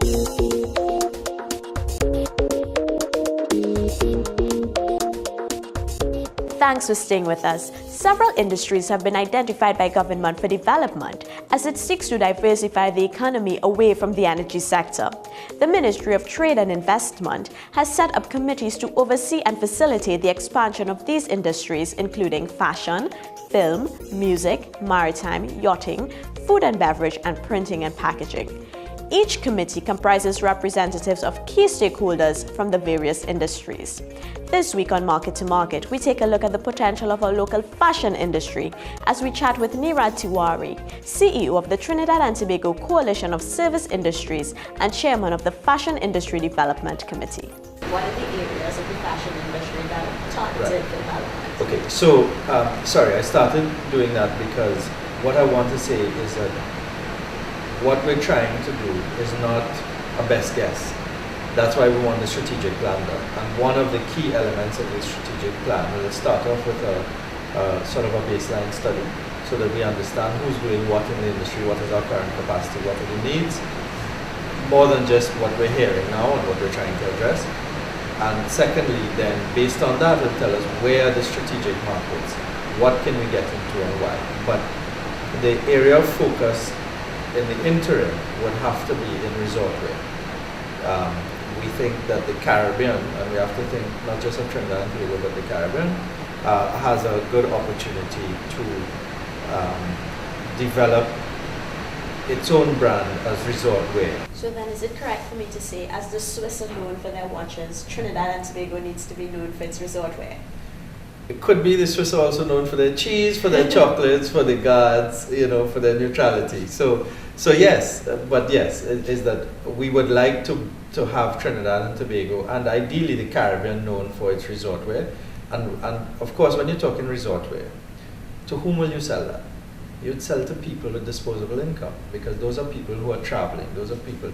Thanks for staying with us. Several industries have been identified by government for development as it seeks to diversify the economy away from the energy sector. The Ministry of Trade and Investment has set up committees to oversee and facilitate the expansion of these industries, including fashion, film, music, maritime, yachting, food and beverage, and printing and packaging. Each committee comprises representatives of key stakeholders from the various industries. This week on Market to Market, we take a look at the potential of our local fashion industry as we chat with Nirad Tewarie, CEO of the Trinidad and Tobago Coalition of Service Industries and Chairman of the Fashion Industry Development Committee. What are the areas of the fashion industry that are targeted for development? Okay, so sorry, I started doing that because what I want to say is that what we're trying to do is not a best guess. That's why we want the strategic plan done. And one of the key elements of the strategic plan will start off with a sort of a baseline study so that we understand who's doing what in the industry, what is our current capacity, what are the needs, more than just what we're hearing now and what we're trying to address. And secondly, then based on that, it'll tell us where are the strategic markets, what can we get into and why. But the area of focus in the interim would have to be in resort wear. We think that the Caribbean, and we have to think not just of Trinidad and Tobago, but the Caribbean, has a good opportunity to develop its own brand as resort wear. So then is it correct for me to say, as the Swiss are known for their watches, Trinidad and Tobago needs to be known for its resort wear? It could be the Swiss are also known for their cheese, for their chocolates, for the guards, for their neutrality. So yes, but yes, it is that we would like to have Trinidad and Tobago and ideally the Caribbean known for its resort wear. And of course, when you're talking resort wear, to whom will you sell that? You'd sell to people with disposable income because those are people who are traveling.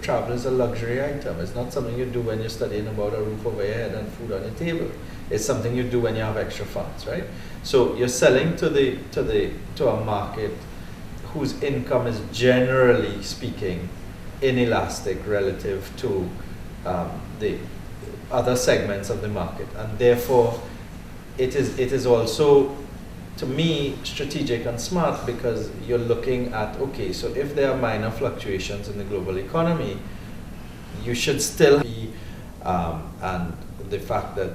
Travel is a luxury item. It's not something you do when you're studying about a roof over your head and food on your table. It's something you do when you have extra funds, right? So you're selling to a market whose income is generally speaking inelastic relative to the other segments of the market, and therefore it is also, to me, strategic and smart because you're looking at, okay, so if there are minor fluctuations in the global economy, you should still be, and the fact that,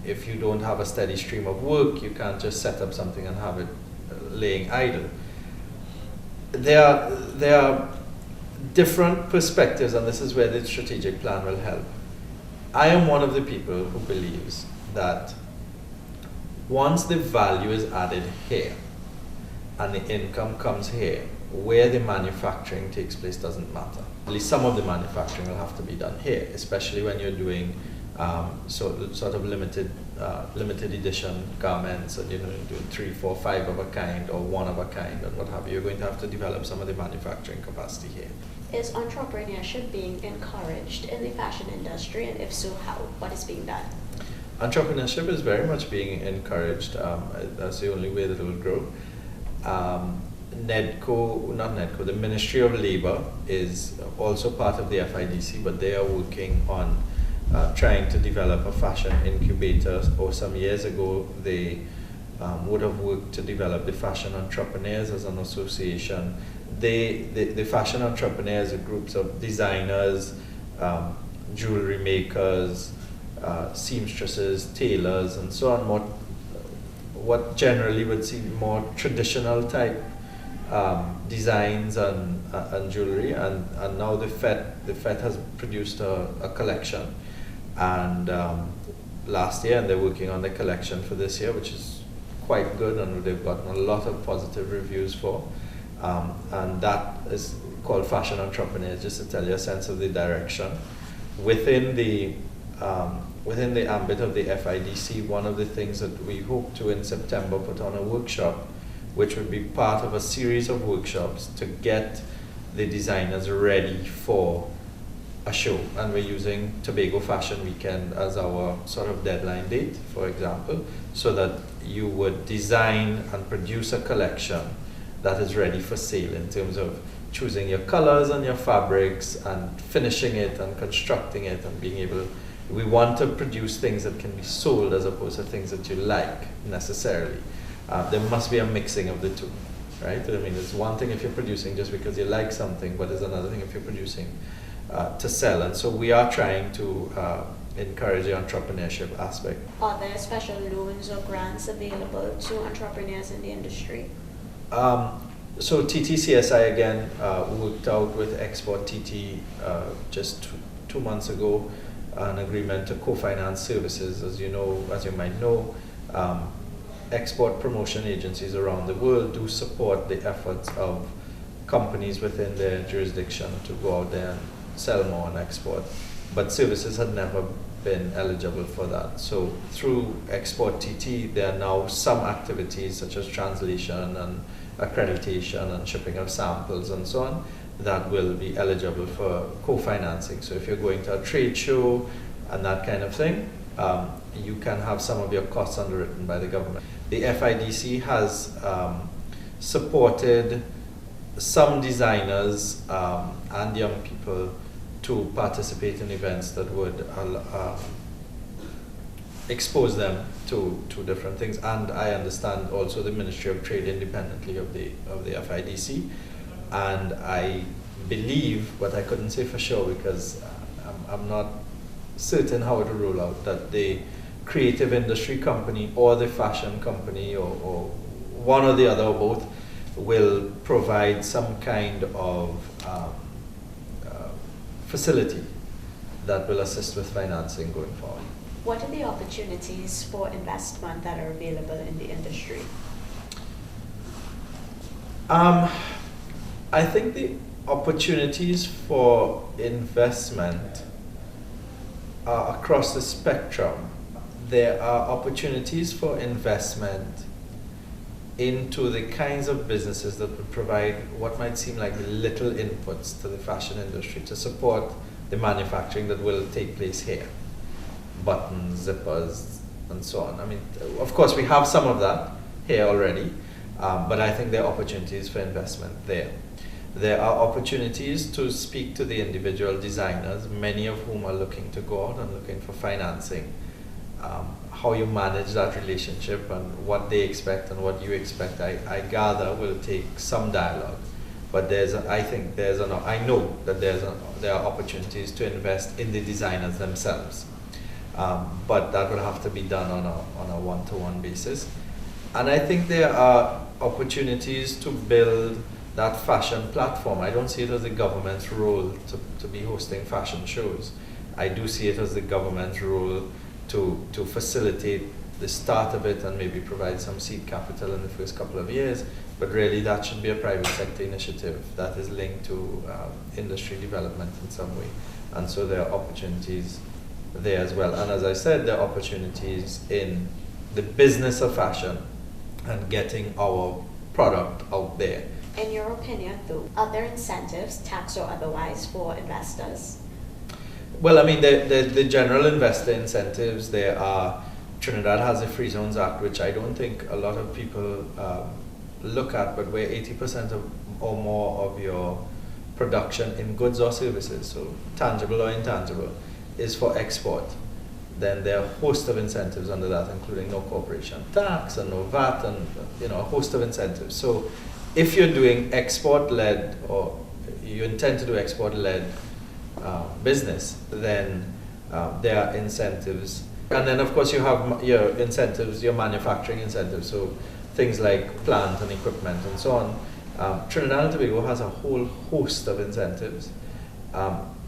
if you don't have a steady stream of work, you can't just set up something and have it laying idle. There are different perspectives, and this is where the strategic plan will help. I am one of the people who believes that once the value is added here and the income comes here, where the manufacturing takes place doesn't matter. At least some of the manufacturing will have to be done here, especially when you're doing sort of limited edition garments, and doing 3, 4, 5 of a kind or 1 of a kind and what have you. You're going to have to develop some of the manufacturing capacity here. Is entrepreneurship being encouraged in the fashion industry, and if so, how? What is being done? Entrepreneurship is very much being encouraged. That's the only way that it will grow. The Ministry of Labour is also part of the FIDC, but they are working on trying to develop a fashion incubator. Or some years ago, they would have worked to develop the fashion entrepreneurs as an association. The fashion entrepreneurs are groups of designers, jewelry makers, seamstresses, tailors, and so on. What generally would seem more traditional type designs and jewelry, and now the FET has produced a collection, and last year, and they're working on the collection for this year, which is quite good, and they've gotten a lot of positive reviews for, and that is called Fashion Entrepreneurs, just to tell you a sense of the direction. Within the ambit of the FIDC, one of the things that we hope to in September put on a workshop, which would be part of a series of workshops to get the designers ready for a show. And we're using Tobago Fashion Weekend as our sort of deadline date, for example, so that you would design and produce a collection that is ready for sale in terms of choosing your colors and your fabrics and finishing it and constructing it and being able. We want to produce things that can be sold as opposed to things that you like necessarily. There must be a mixing of the two, right? I mean, it's one thing if you're producing just because you like something, but it's another thing if you're producing to sell. And so we are trying to encourage the entrepreneurship aspect. Are there special loans or grants available to entrepreneurs in the industry? So TTCSI again worked out with Export TT just 2 months ago an agreement to co-finance services. As you might know, export promotion agencies around the world do support the efforts of companies within their jurisdiction to go out there and sell more and export. But services had never been eligible for that. So through Export TT, there are now some activities such as translation and accreditation and shipping of samples and so on that will be eligible for co-financing. So if you're going to a trade show and that kind of thing, you can have some of your costs underwritten by the government. The FIDC has supported some designers and young people to participate in events that would expose them to different things. And I understand also the Ministry of Trade independently of the FIDC. And I believe, but I couldn't say for sure because I'm not certain how it will roll out, that the creative industry company or the fashion company or one or the other or both will provide some kind of facility that will assist with financing going forward. What are the opportunities for investment that are available in the industry? I think the opportunities for investment are across the spectrum. There are opportunities for investment into the kinds of businesses that would provide what might seem like little inputs to the fashion industry to support the manufacturing that will take place here. Buttons, zippers, and so on. I mean, of course, we have some of that here already, but I think there are opportunities for investment there. There are opportunities to speak to the individual designers, many of whom are looking to go out and looking for financing. How you manage that relationship and what they expect and what you expect, I gather will take some dialogue. But I know that there are opportunities to invest in the designers themselves. But that will have to be done on a one-to-one basis. And I think there are opportunities to build that fashion platform. I don't see it as the government's role to be hosting fashion shows. I do see it as the government's role to facilitate the start of it and maybe provide some seed capital in the first couple of years. But really that should be a private sector initiative that is linked to industry development in some way. And so there are opportunities there as well. And as I said, there are opportunities in the business of fashion and getting our product out there. In your opinion, though, are there incentives, tax or otherwise, for investors? Well, I mean, the general investor incentives, there are, Trinidad has a Free Zones Act, which I don't think a lot of people look at, but where 80% or more of your production in goods or services, so tangible or intangible, is for export. Then there are a host of incentives under that, including no corporation tax and no VAT and a host of incentives. So if you're doing export-led or you intend to do export-led business, then there are incentives. And then of course you have your incentives, your manufacturing incentives, so things like plant and equipment and so on. Trinidad and Tobago has a whole host of incentives,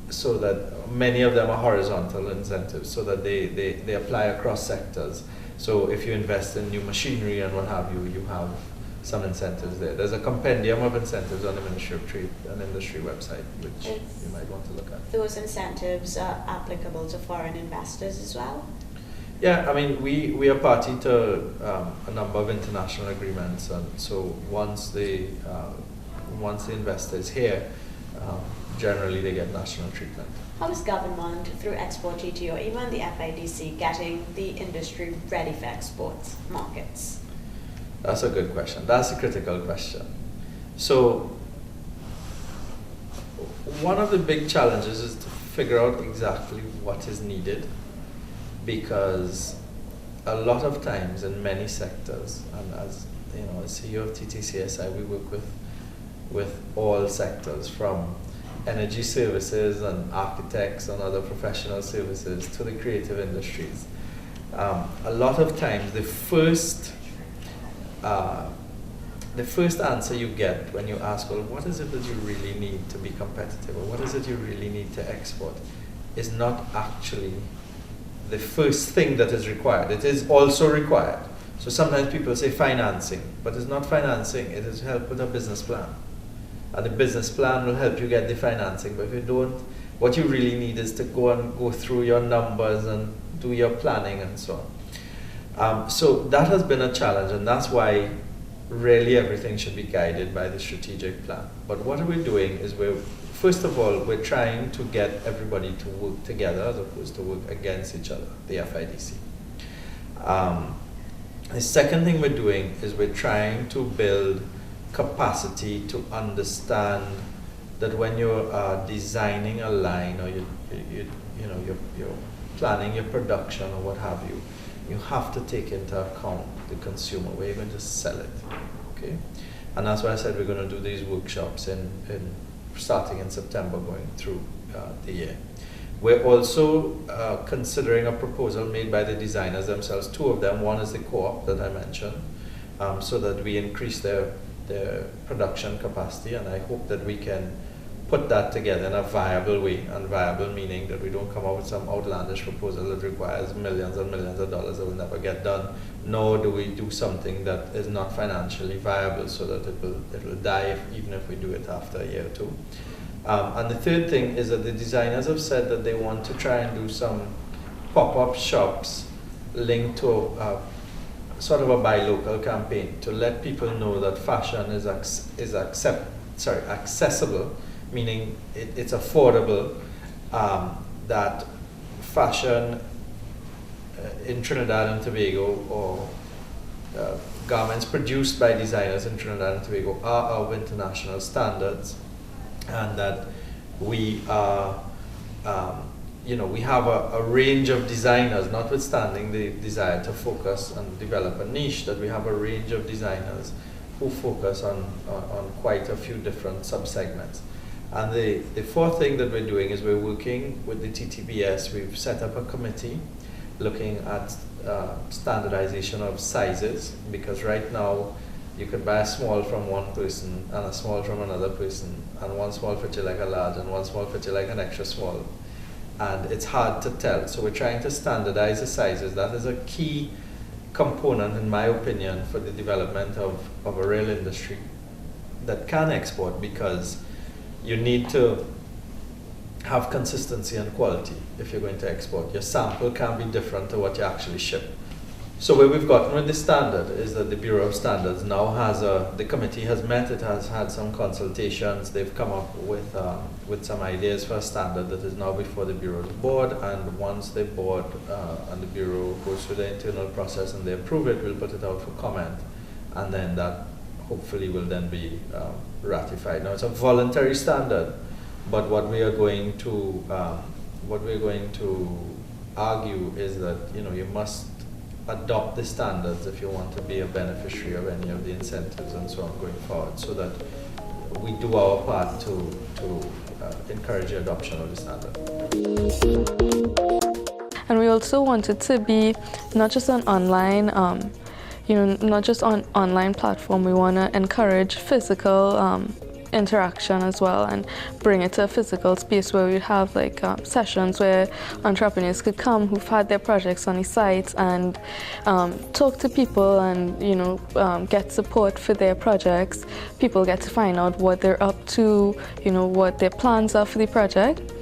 so that many of them are horizontal incentives, so that they apply across sectors. So if you invest in new machinery and what have you, you have some incentives there. There's a compendium of incentives on the Ministry of Trade and Industry website, which you might want to look at. Those incentives are applicable to foreign investors as well? Yeah, I mean, we are party to a number of international agreements, and so once the investor is here, generally they get national treatment. How is government, through Export TT or even the FIDC, getting the industry ready for export markets? That's a good question. That's a critical question. So one of the big challenges is to figure out exactly what is needed, because a lot of times in many sectors, and as you know, as CEO of TTCSI, we work with all sectors, from energy services and architects and other professional services to the creative industries. A lot of times the first answer you get when you ask, well, what is it that you really need to be competitive, or what is it you really need to export, is not actually the first thing that is required. It is also required. So sometimes people say financing, but it's not financing, it is help with a business plan. And the business plan will help you get the financing, but if you don't, what you really need is to go through your numbers and do your planning and so on. So that has been a challenge, and that's why really everything should be guided by the strategic plan. But what we're doing is first of all, we're trying to get everybody to work together as opposed to work against each other, the FIDC. The second thing we're doing is we're trying to build capacity to understand that when you're designing a line, or you're planning your production or what have you, you have to take into account the consumer, where you're going to sell it, okay? And that's why I said we're going to do these workshops starting in September, going through the year. We're also considering a proposal made by the designers themselves, two of them. One is the co-op that I mentioned, so that we increase their production capacity, and I hope that we can put that together in a viable way, and viable meaning that we don't come up with some outlandish proposal that requires millions and millions of dollars that will never get done, nor do we do something that is not financially viable so that it will die even if we do it after a year or two. And the third thing is that the designers have said that they want to try and do some pop-up shops linked to sort of a buy local campaign to let people know that fashion is accessible, meaning it's affordable, that fashion in Trinidad and Tobago, or garments produced by designers in Trinidad and Tobago, are of international standards, and that we are, we have a range of designers, notwithstanding the desire to focus and develop a niche, that we have a range of designers who focus on quite a few different subsegments. And the fourth thing that we're doing is we're working with the TTBS. We've set up a committee looking at standardization of sizes, because right now you could buy a small from one person and a small from another person, and one small fit you like a large and one small fit you like an extra small, and it's hard to tell. So we're trying to standardize the sizes. That is a key component, in my opinion, for the development of a real industry that can export, because you need to have consistency and quality if you're going to export. Your sample can be different to what you actually ship. So where we've gotten with the standard is that the Bureau of Standards now has the committee has met, it has had some consultations, they've come up with some ideas for a standard that is now before the Bureau's board, and once the board and the Bureau goes through the internal process and they approve it, we'll put it out for comment, and then that hopefully will then be ratified. Now it's a voluntary standard, but what we are going to argue is that you must adopt the standards if you want to be a beneficiary of any of the incentives and so on going forward, so that we do our part to encourage the adoption of the standard. And we also want it to be not just an online, not just on online platform. We want to encourage physical interaction as well, and bring it to a physical space where we have sessions where entrepreneurs could come who've had their projects on the site and talk to people and get support for their projects. People get to find out what they're up to, what their plans are for the project.